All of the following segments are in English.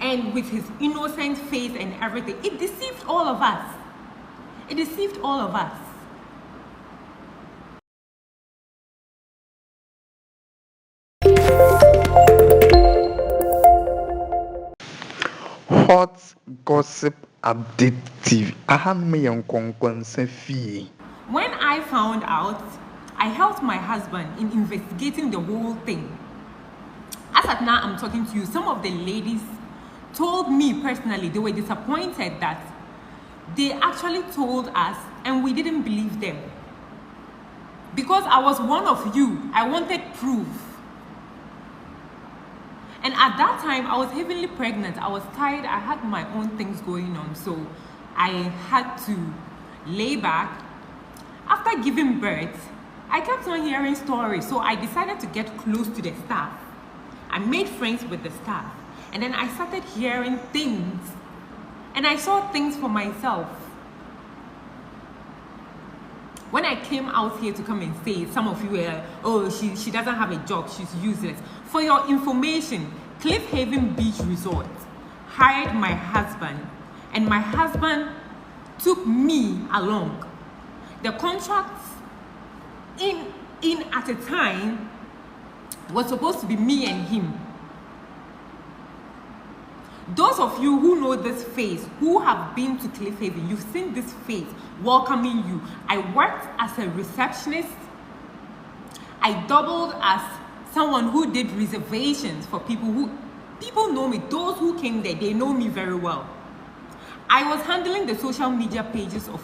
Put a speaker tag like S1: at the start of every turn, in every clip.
S1: and with his innocent face and everything. It deceived all of us. It deceived all of us.
S2: Hot gossip update TV.
S1: When I found out, I helped my husband in investigating the whole thing. As at now I'm talking to you, some of the ladies told me personally they were disappointed that they actually told us and we didn't believe them. Because I was one of you, I wanted proof. And at that time, I was heavily pregnant. I was tired. I had my own things going on. So I had to lay back. After giving birth, I kept on hearing stories. So I decided to get close to the staff. I made friends with the staff. And then I started hearing things. And I saw things for myself. When I came out here to come and say, some of you were, oh, she doesn't have a job, she's useless. For your information, Cliff Haven Beach Resort hired my husband, and my husband took me along. The contract in at a time was supposed to be me and him. Those of you who know this face, who have been to Cliff Haven, you've seen this face welcoming you. I worked as a receptionist. I doubled as someone who did reservations for people know me. Those who came there, they know me very well. I was handling the social media pages of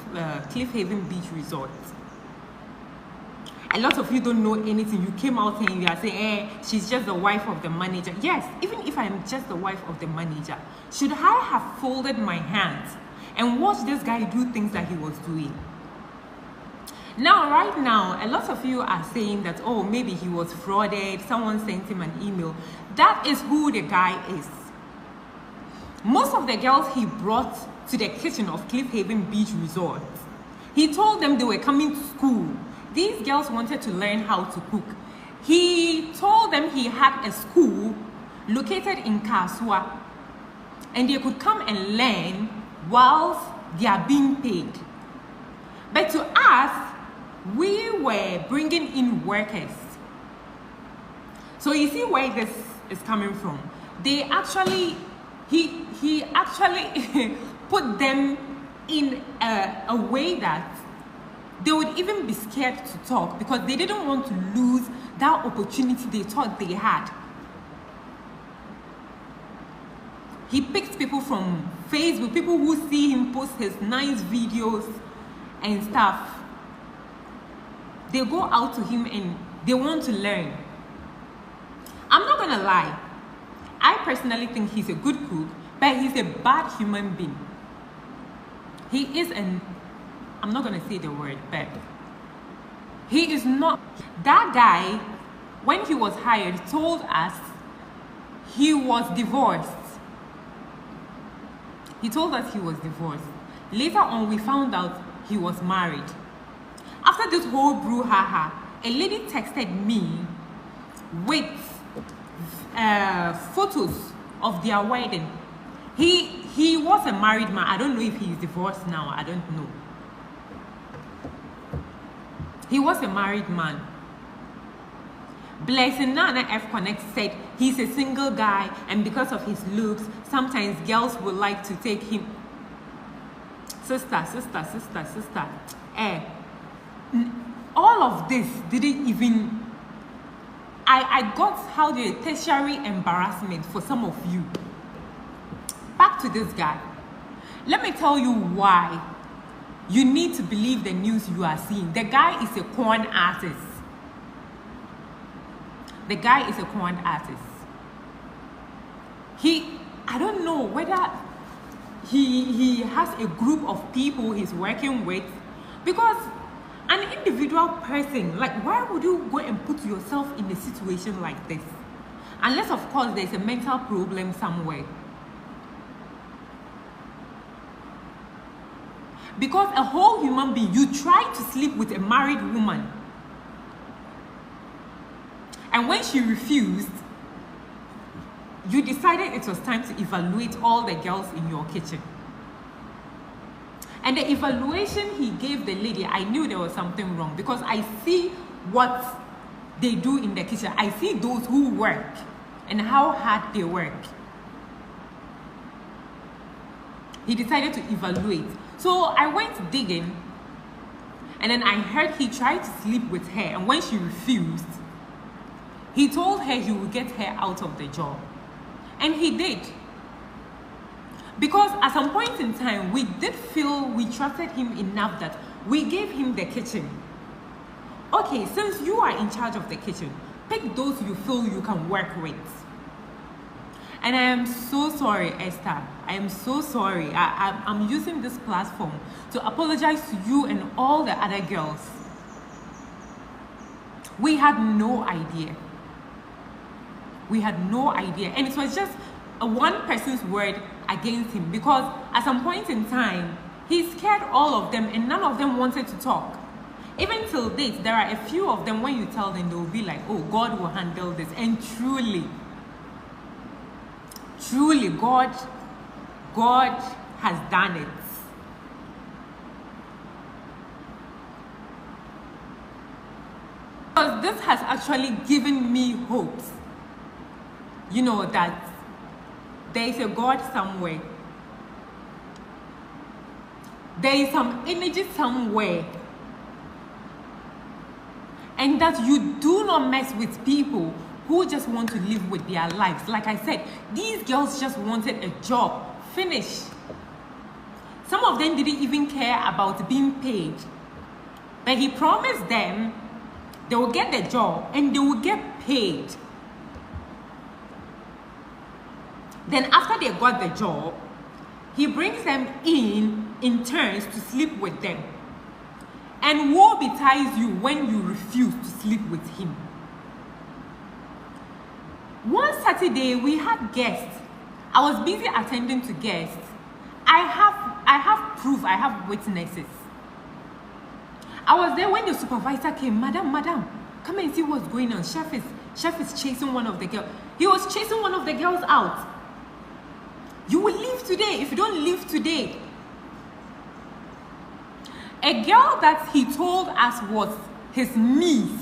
S1: Cliff Haven Beach Resort. A lot of you don't know anything. You came out and you are saying, she's just the wife of the manager. Yes, even if I am just the wife of the manager, should I have folded my hands and watched this guy do things that he was doing? Now, right now, a lot of you are saying that, oh, maybe he was frauded, someone sent him an email. That is who the guy is. Most of the girls he brought to the kitchen of Cliff Haven Beach Resort, he told them they were coming to school. These girls wanted to learn how to cook. He told them he had a school located in Kasua, and they could come and learn whilst they are being paid. But to us, we were bringing in workers. So you see where this is coming from. They actually, he actually put them in a way that they would even be scared to talk because they didn't want to lose that opportunity they thought they had. He picked people from Facebook, people who see him post his nice videos and stuff. They go out to him and they want to learn. I'm not gonna lie. I personally think he's a good cook, but he's a bad human being. He is I'm not gonna say the word, but he is not. That guy, when he was hired, told us he was divorced. He told us he was divorced. Later on, we found out he was married. After this whole brouhaha, a lady texted me with photos of their wedding. He was a married man. I don't know if he's divorced now. I don't know. He was a married man. Blessing Nana F Connect said he's a single guy, and because of his looks, sometimes girls would like to take him. Sister. All of this didn't even. I got how the tertiary embarrassment for some of you. Back to this guy. Let me tell you why you need to believe the news you are seeing. The guy is a con artist. The guy is a con artist. I don't know whether he has a group of people he's working with, because an individual person, like, why would you go and put yourself in a situation like this? Unless, of course, there's a mental problem somewhere. Because a whole human being, you try to sleep with a married woman, and when she refused, you decided it was time to evaluate all the girls in your kitchen. And the evaluation he gave the lady, I knew there was something wrong, because I see what they do in the kitchen. I see those who work and how hard they work. He decided to evaluate. So I went digging, and then I heard he tried to sleep with her, and when she refused, he told her he would get her out of the job. And he did. Because at some point in time, we did feel we trusted him enough that we gave him the kitchen. Okay, since you are in charge of the kitchen, pick those you feel you can work with. And I am so sorry, Esther. I am so sorry. I'm using this platform to apologize to you and all the other girls. We had no idea. We had no idea. And it was just one person's word against him, because at some point in time, he scared all of them and none of them wanted to talk. Even till date, there are a few of them, when you tell them, they will be like, oh, God will handle this. And truly, God has done it. Because this has actually given me hopes, you know, that there is a God somewhere. There is some energy somewhere. And that you do not mess with people who just want to live with their lives. Like I said, these girls just wanted a job. Finish. Some of them didn't even care about being paid. But he promised them they will get the job and they will get paid. Then after they got the job, he brings them in turns to sleep with them. And woe betides you when you refuse to sleep with him. One Saturday, we had guests. I was busy attending to guests. I have proof, I have witnesses. I was there when the supervisor came. Madam, come and see what's going on. Chef is chasing one of the girls. He was chasing one of the girls out. You will leave today. If you don't leave today. A girl that he told us was his niece,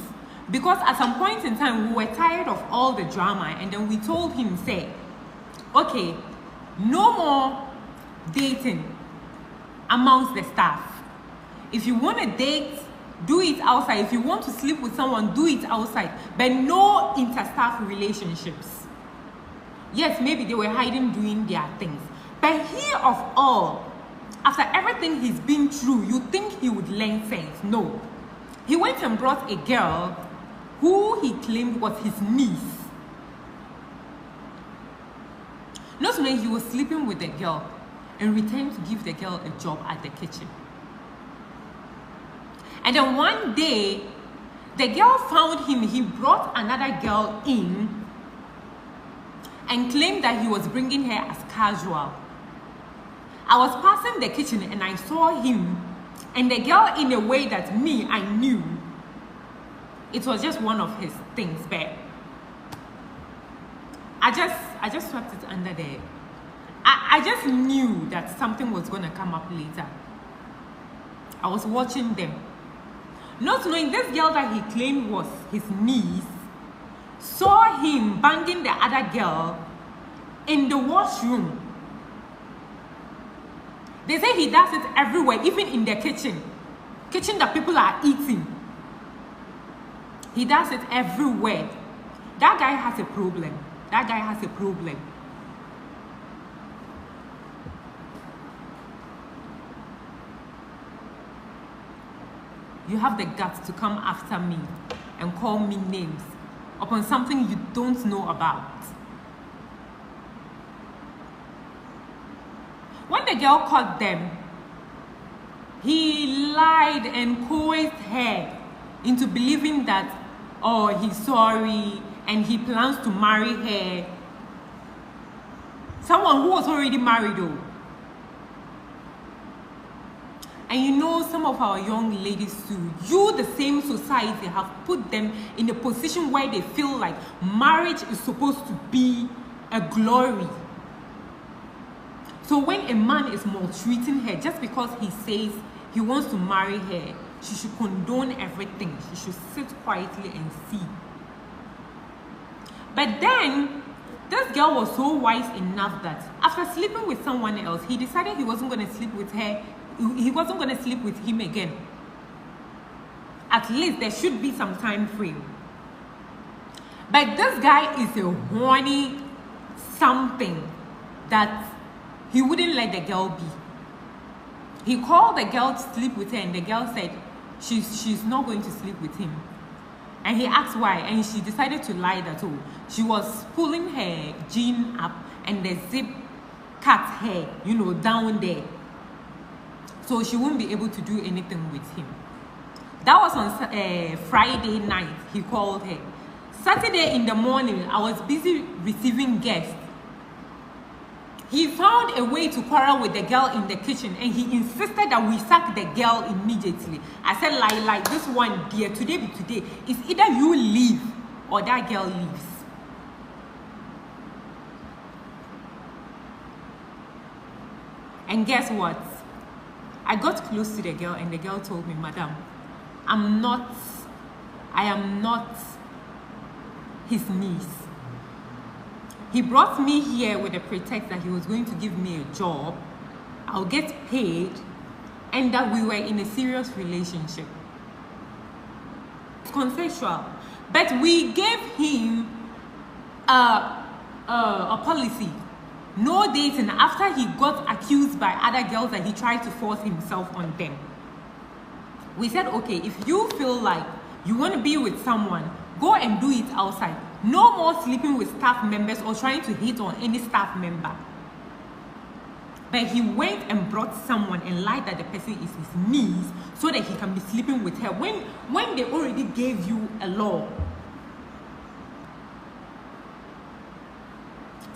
S1: because at some point in time we were tired of all the drama, and then we told him, say, okay, no more dating amongst the staff. If you want to date, do it outside. If you want to sleep with someone, do it outside, but no inter-staff relationships. Yes, maybe they were hiding doing their things, but he of all, after everything he's been through, you think he would learn sense. No. He went and brought a girl who he claimed was his niece. Not only he was sleeping with the girl and returned to give the girl a job at the kitchen. And then one day, the girl found him. He brought another girl in and claimed that he was bringing her as casual. I was passing the kitchen and I saw him and the girl in a way that I knew it was just one of his things, but I just swept it under there. I just knew that something was going to come up later. I was watching them. Not knowing this girl that he claimed was his niece saw him banging the other girl in the washroom. They say he does it everywhere, even in the kitchen. Kitchen that people are eating. He does it everywhere. That guy has a problem. That guy has a problem. You have the guts to come after me and call me names upon something you don't know about. When the girl caught them, he lied and coerced her into believing that, oh, he's sorry and he plans to marry her. Someone who was already married though. And you know, some of our young ladies too, the same society have put them in a position where they feel like marriage is supposed to be a glory. So when a man is maltreating her just because he says he wants to marry her, she should condone everything. She should sit quietly and see. But then, this girl was so wise enough that after sleeping with someone else, he decided he wasn't going to sleep with her. He wasn't going to sleep with him again. At least there should be some time frame. But this guy is a horny something that he wouldn't let the girl be. He called the girl to sleep with her, and the girl said she's not going to sleep with him. And he asked why, and she decided to lie that she was pulling her jean up and the zip cut her, down there. So she won't be able to do anything with him. That was on Friday night, he called her. Saturday in the morning, I was busy receiving guests. He found a way to quarrel with the girl in the kitchen, and he insisted that we sack the girl immediately. I said, like this one, dear, today be today. It's either you leave or that girl leaves. And guess what? I got close to the girl, and the girl told me, Madam, I am not his niece. He brought me here with the pretext that he was going to give me a job, I'll get paid, and that we were in a serious relationship. It's consensual. But we gave him a policy. No dating after he got accused by other girls that he tried to force himself on them. We said, okay, if you feel like you want to be with someone, go and do it outside. No more sleeping with staff members or trying to hit on any staff member. But he went and brought someone and lied that the person is his niece so that he can be sleeping with her when they already gave you a law.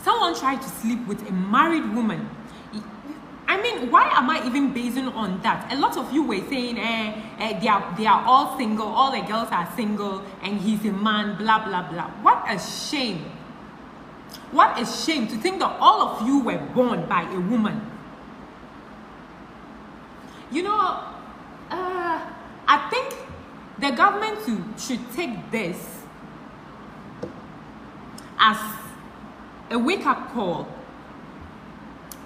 S1: Someone tried to sleep with a married woman. I mean, why am I even basing on that? A lot of you were saying, they are all single, all the girls are single, and he's a man, blah, blah, blah. What a shame. What a shame to think that all of you were born by a woman. I think the government should take this as a wake-up call.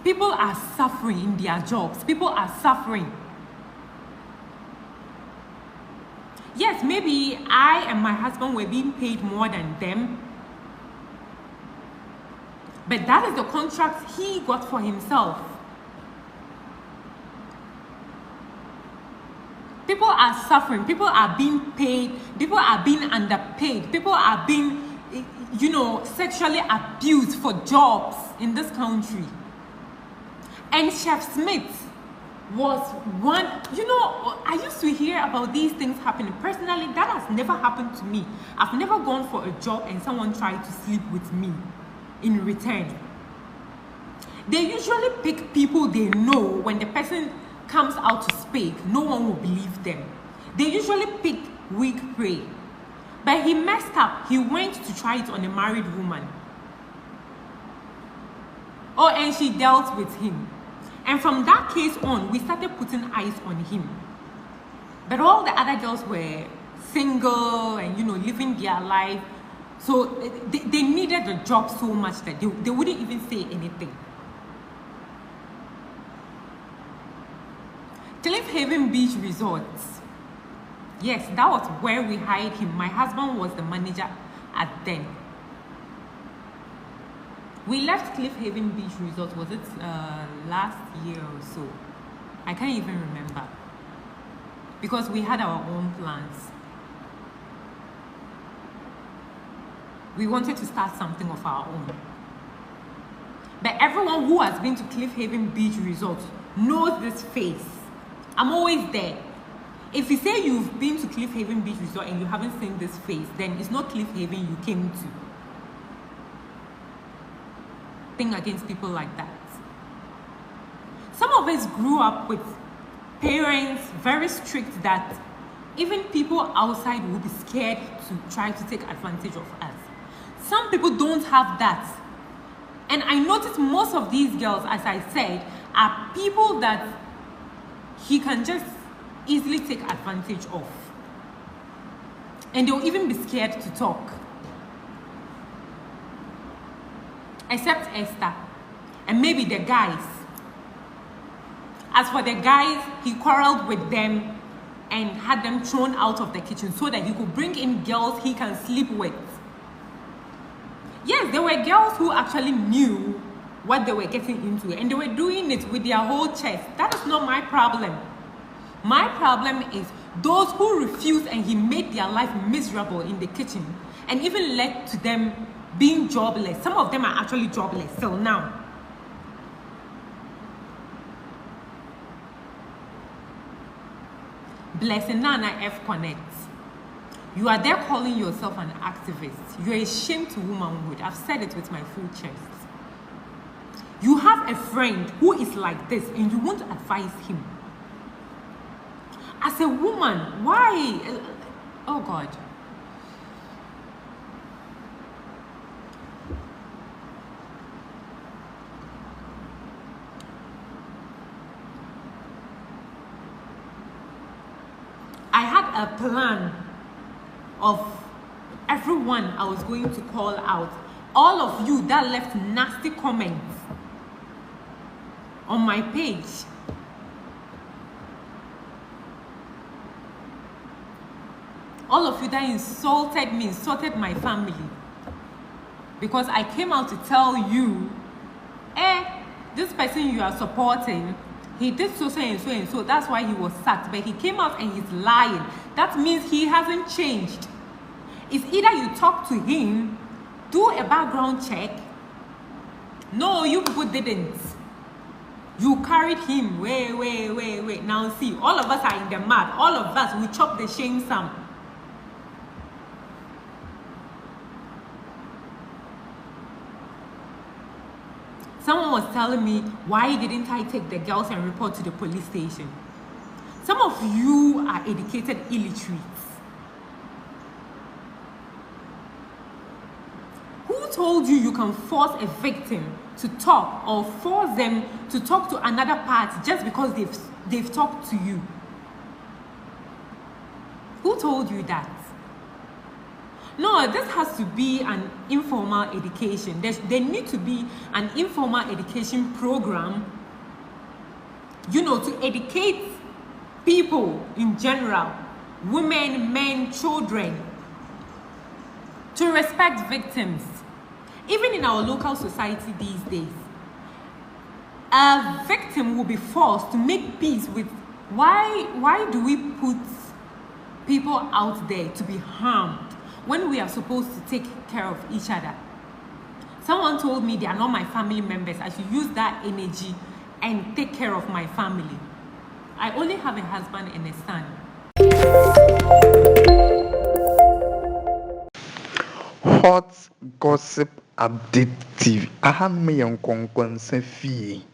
S1: People are suffering in their jobs. People are suffering. Yes, maybe I and my husband were being paid more than them. But that is the contract he got for himself. People are suffering. People are being paid. People are being underpaid. People are being, sexually abused for jobs in this country. And Chef Smith was one, I used to hear about these things happening. Personally, that has never happened to me. I've never gone for a job and someone tried to sleep with me in return. They usually pick people they know. When the person comes out to speak, no one will believe them. They usually pick weak prey. But he messed up. He went to try it on a married woman. Oh, and she dealt with him. And from that case on, we started putting eyes on him. But all the other girls were single and, living their life. So they needed the job so much that they wouldn't even say anything. Cliff Haven Beach Resorts. Yes, that was where we hired him. My husband was the manager at then. We left Cliff Haven Beach Resort, was it last year or so? I can't even remember. Because we had our own plans. We wanted to start something of our own. But everyone who has been to Cliff Haven Beach Resort knows this face. I'm always there. If you say you've been to Cliff Haven Beach Resort and you haven't seen this face, then it's not Cliff Haven you came to. Thing against people like that. Some of us grew up with parents very strict that even people outside will be scared to try to take advantage of us. Some people don't have that. And I noticed most of these girls, as I said, are people that he can just easily take advantage of. And they'll even be scared to talk. Except Esther. And maybe the guys. As for the guys, he quarreled with them and had them thrown out of the kitchen so that he could bring in girls he can sleep with. Yes, there were girls who actually knew what they were getting into, and they were doing it with their whole chest. That is not my problem. My problem is those who refused, and he made their life miserable in the kitchen and even led to them being jobless. Some of them are actually jobless till now. Blessing Nana F. Connect. You are there calling yourself an activist. You are ashamed to womanhood. I've said it with my full chest. You have a friend who is like this and you won't advise him. As a woman, why? Oh God. I had a plan of everyone I was going to call out. All of you that left nasty comments on my page. All of you that insulted me, insulted my family. Because I came out to tell you, this person you are supporting, he did so and so and so, that's why he was sacked. But he came out and he's lying. That means he hasn't changed. It's either you talk to him, do a background check. No, you people didn't. You carried him. Wait. Now see, all of us are in the mud. All of us, we chop the shame some. Someone was telling me, why didn't I take the girls and report to the police station? Some of you are educated illiterates. Who told you can force a victim to talk or force them to talk to another party just because they've talked to you? Who told you that? No, this has to be an informal education. There needs to be an informal education program, to educate people in general, women, men, children, to respect victims. Even in our local society these days, a victim will be forced to make peace with, why do we put people out there to be harmed when we are supposed to take care of each other? Someone told me they are not my family members. I should use that energy and take care of my family. I only have a husband and a son.
S2: Hot Gossip Update TV. Aha me yon konkon se fie.